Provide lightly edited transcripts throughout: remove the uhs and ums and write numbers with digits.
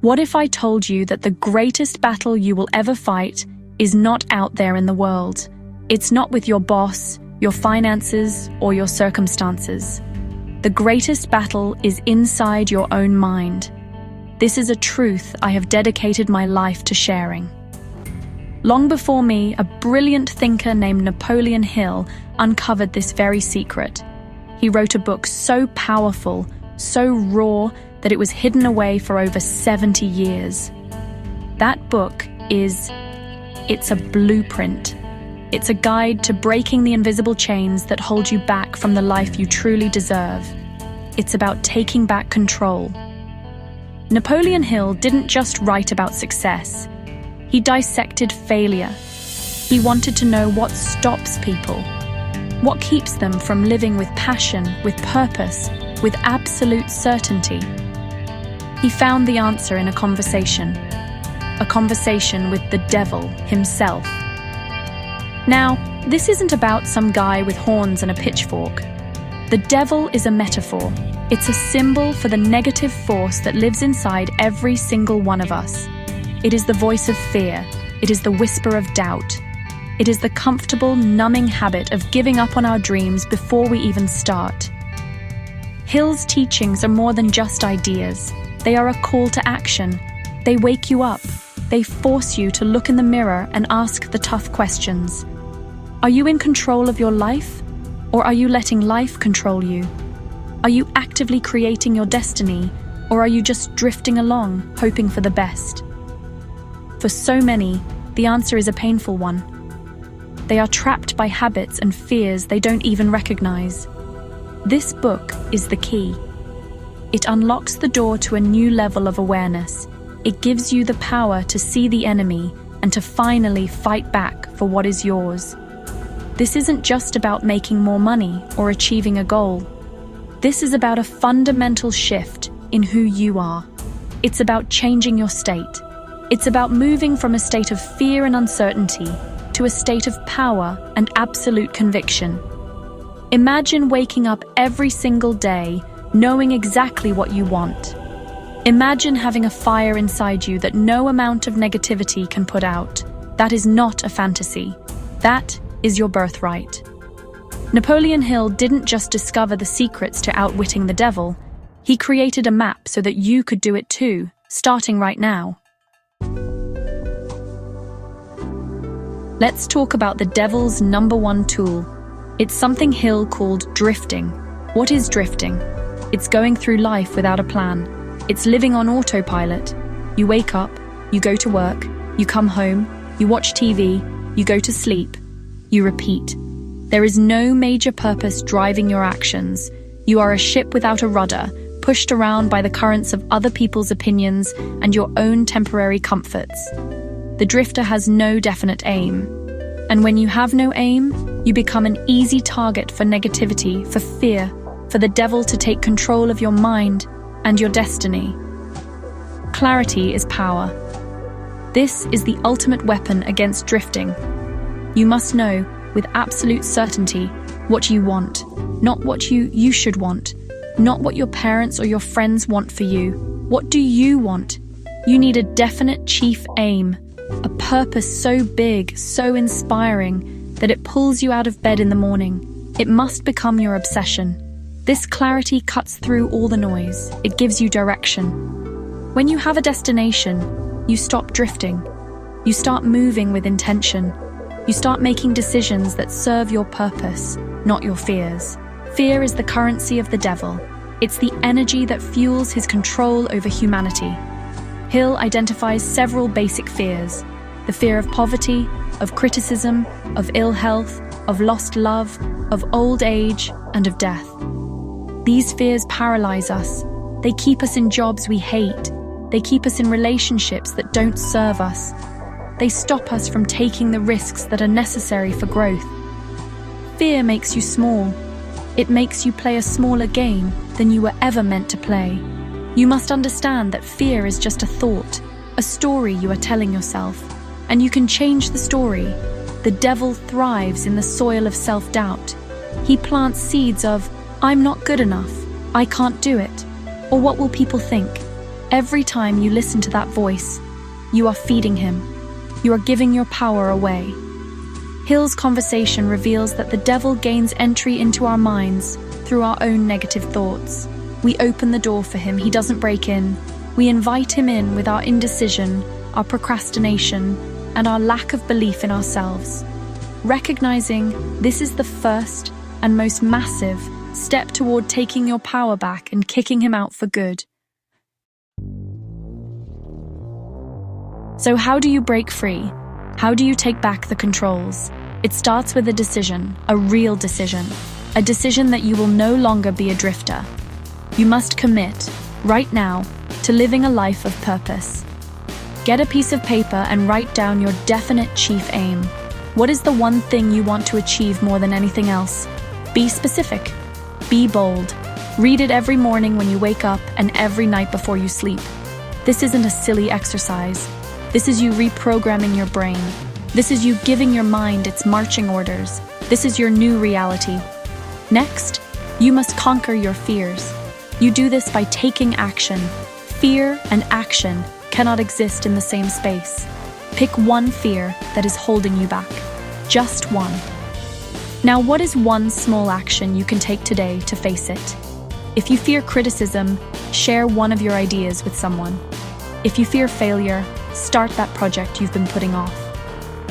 What if I told you that the greatest battle you will ever fight is not out there in the world? It's not with your boss, your finances, or your circumstances. The greatest battle is inside your own mind. This is a truth I have dedicated my life to sharing. Long before me, a brilliant thinker named Napoleon Hill uncovered this very secret. He wrote a book so powerful, so raw, that it was hidden away for over 70 years. That book it's a blueprint. It's a guide to breaking the invisible chains that hold you back from the life you truly deserve. It's about taking back control. Napoleon Hill didn't just write about success. He dissected failure. He wanted to know what stops people, what keeps them from living with passion, with purpose, with absolute certainty. He found the answer in a conversation with the devil himself. Now, this isn't about some guy with horns and a pitchfork. The devil is a metaphor. It's a symbol for the negative force that lives inside every single one of us. It is the voice of fear. It is the whisper of doubt. It is the comfortable, numbing habit of giving up on our dreams before we even start. Hill's teachings are more than just ideas. They are a call to action. They wake you up. They force you to look in the mirror and ask the tough questions. Are you in control of your life? Or are you letting life control you? Are you actively creating your destiny? Or are you just drifting along, hoping for the best? For so many, the answer is a painful one. They are trapped by habits and fears they don't even recognize. This book is the key. It unlocks the door to a new level of awareness. It gives you the power to see the enemy and to finally fight back for what is yours. This isn't just about making more money or achieving a goal. This is about a fundamental shift in who you are. It's about changing your state. It's about moving from a state of fear and uncertainty to a state of power and absolute conviction. Imagine waking up every single day knowing exactly what you want. Imagine having a fire inside you that no amount of negativity can put out. That is not a fantasy. That is your birthright. Napoleon Hill didn't just discover the secrets to outwitting the devil. He created a map so that you could do it too, starting right now. Let's talk about the devil's #1 tool. It's something Hill called drifting. What is drifting? It's going through life without a plan. It's living on autopilot. You wake up, you go to work, you come home, you watch TV, you go to sleep, you repeat. There is no major purpose driving your actions. You are a ship without a rudder, pushed around by the currents of other people's opinions and your own temporary comforts. The drifter has no definite aim. And when you have no aim, you become an easy target for negativity, for fear, for the devil to take control of your mind and your destiny. Clarity is power. This is the ultimate weapon against drifting. You must know, with absolute certainty, what you want, not what you should want, not what your parents or your friends want for you. What do you want? You need a definite chief aim, a purpose so big, so inspiring, that it pulls you out of bed in the morning. It must become your obsession. This clarity cuts through all the noise. It gives you direction. When you have a destination, you stop drifting. You start moving with intention. You start making decisions that serve your purpose, not your fears. Fear is the currency of the devil. It's the energy that fuels his control over humanity. Hill identifies several basic fears: the fear of poverty, of criticism, of ill health, of lost love, of old age, and of death. These fears paralyze us. They keep us in jobs we hate. They keep us in relationships that don't serve us. They stop us from taking the risks that are necessary for growth. Fear makes you small. It makes you play a smaller game than you were ever meant to play. You must understand that fear is just a thought, a story you are telling yourself, and you can change the story. The devil thrives in the soil of self-doubt. He plants seeds of, "I'm not good enough, I can't do it," or "what will people think?" Every time you listen to that voice, you are feeding him. You are giving your power away. Hill's conversation reveals that the devil gains entry into our minds through our own negative thoughts. We open the door for him, he doesn't break in. We invite him in with our indecision, our procrastination, and our lack of belief in ourselves. Recognizing this is the first and most massive step toward taking your power back and kicking him out for good. So how do you break free? How do you take back the controls? It starts with a decision, a real decision, a decision that you will no longer be a drifter. You must commit, right now, to living a life of purpose. Get a piece of paper and write down your definite chief aim. What is the one thing you want to achieve more than anything else? Be specific. Be bold. Read it every morning when you wake up and every night before you sleep. This isn't a silly exercise. This is you reprogramming your brain. This is you giving your mind its marching orders. This is your new reality. Next, you must conquer your fears. You do this by taking action. Fear and action cannot exist in the same space. Pick one fear that is holding you back. Just one. Now, what is one small action you can take today to face it? If you fear criticism, share one of your ideas with someone. If you fear failure, start that project you've been putting off.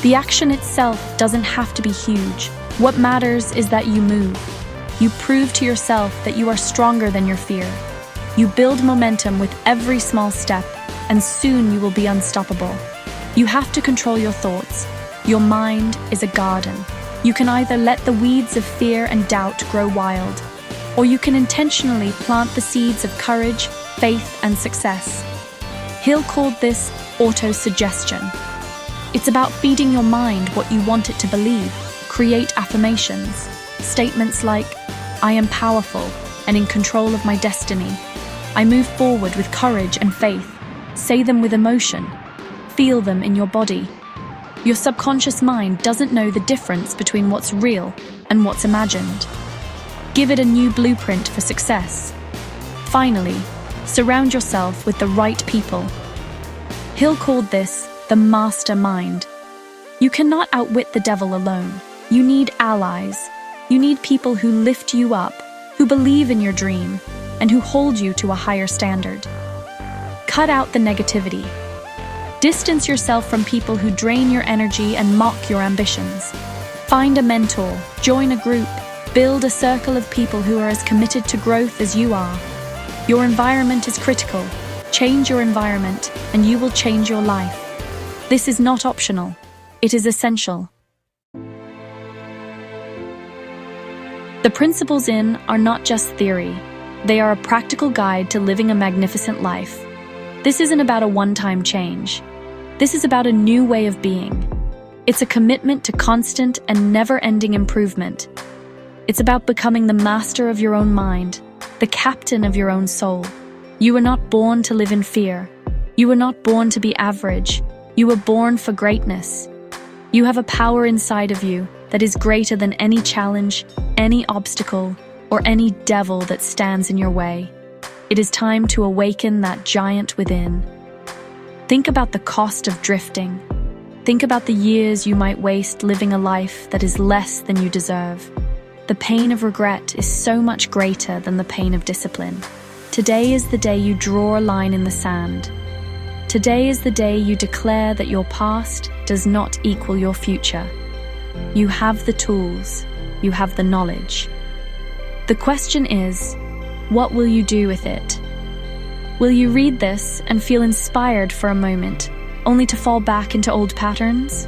The action itself doesn't have to be huge. What matters is that you move. You prove to yourself that you are stronger than your fear. You build momentum with every small step, and soon you will be unstoppable. You have to control your thoughts. Your mind is a garden. You can either let the weeds of fear and doubt grow wild, or you can intentionally plant the seeds of courage, faith, and success. Hill called this auto-suggestion. It's about feeding your mind what you want it to believe. Create affirmations. Statements like, I am powerful and in control of my destiny. I move forward with courage and faith. Say them with emotion. Feel them in your body. Your subconscious mind doesn't know the difference between what's real and what's imagined. Give it a new blueprint for success. Finally, surround yourself with the right people. Hill called this the mastermind. You cannot outwit the devil alone. You need allies. You need people who lift you up, who believe in your dream, and who hold you to a higher standard. Cut out the negativity. Distance yourself from people who drain your energy and mock your ambitions. Find a mentor, join a group, build a circle of people who are as committed to growth as you are. Your environment is critical. Change your environment, and you will change your life. This is not optional. It is essential. The principles in are not just theory. They are a practical guide to living a magnificent life. This isn't about a one-time change. This is about a new way of being. It's a commitment to constant and never-ending improvement. It's about becoming the master of your own mind, the captain of your own soul. You were not born to live in fear. You were not born to be average. You were born for greatness. You have a power inside of you that is greater than any challenge, any obstacle, or any devil that stands in your way. It is time to awaken that giant within. Think about the cost of drifting. Think about the years you might waste living a life that is less than you deserve. The pain of regret is so much greater than the pain of discipline. Today is the day you draw a line in the sand. Today is the day you declare that your past does not equal your future. You have the tools. You have the knowledge. The question is, what will you do with it? Will you read this and feel inspired for a moment, only to fall back into old patterns?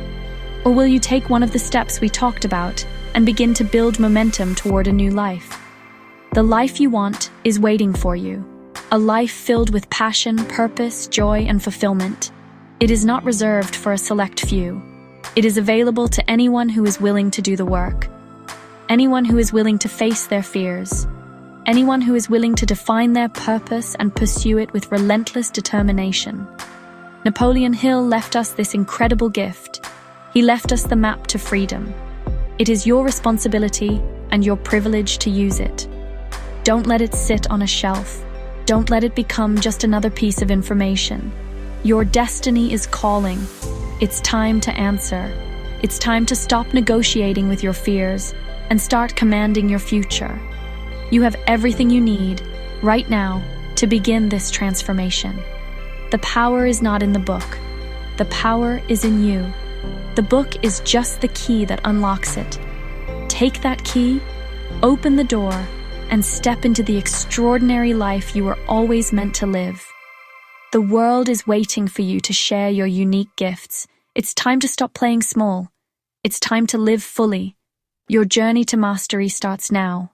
Or will you take one of the steps we talked about and begin to build momentum toward a new life? The life you want is waiting for you. A life filled with passion, purpose, joy, and fulfillment. It is not reserved for a select few. It is available to anyone who is willing to do the work. Anyone who is willing to face their fears. Anyone who is willing to define their purpose and pursue it with relentless determination. Napoleon Hill left us this incredible gift. He left us the map to freedom. It is your responsibility and your privilege to use it. Don't let it sit on a shelf. Don't let it become just another piece of information. Your destiny is calling. It's time to answer. It's time to stop negotiating with your fears and start commanding your future. You have everything you need right now to begin this transformation. The power is not in the book. The power is in you. The book is just the key that unlocks it. Take that key, open the door, and step into the extraordinary life you were always meant to live. The world is waiting for you to share your unique gifts. It's time to stop playing small. It's time to live fully. Your journey to mastery starts now.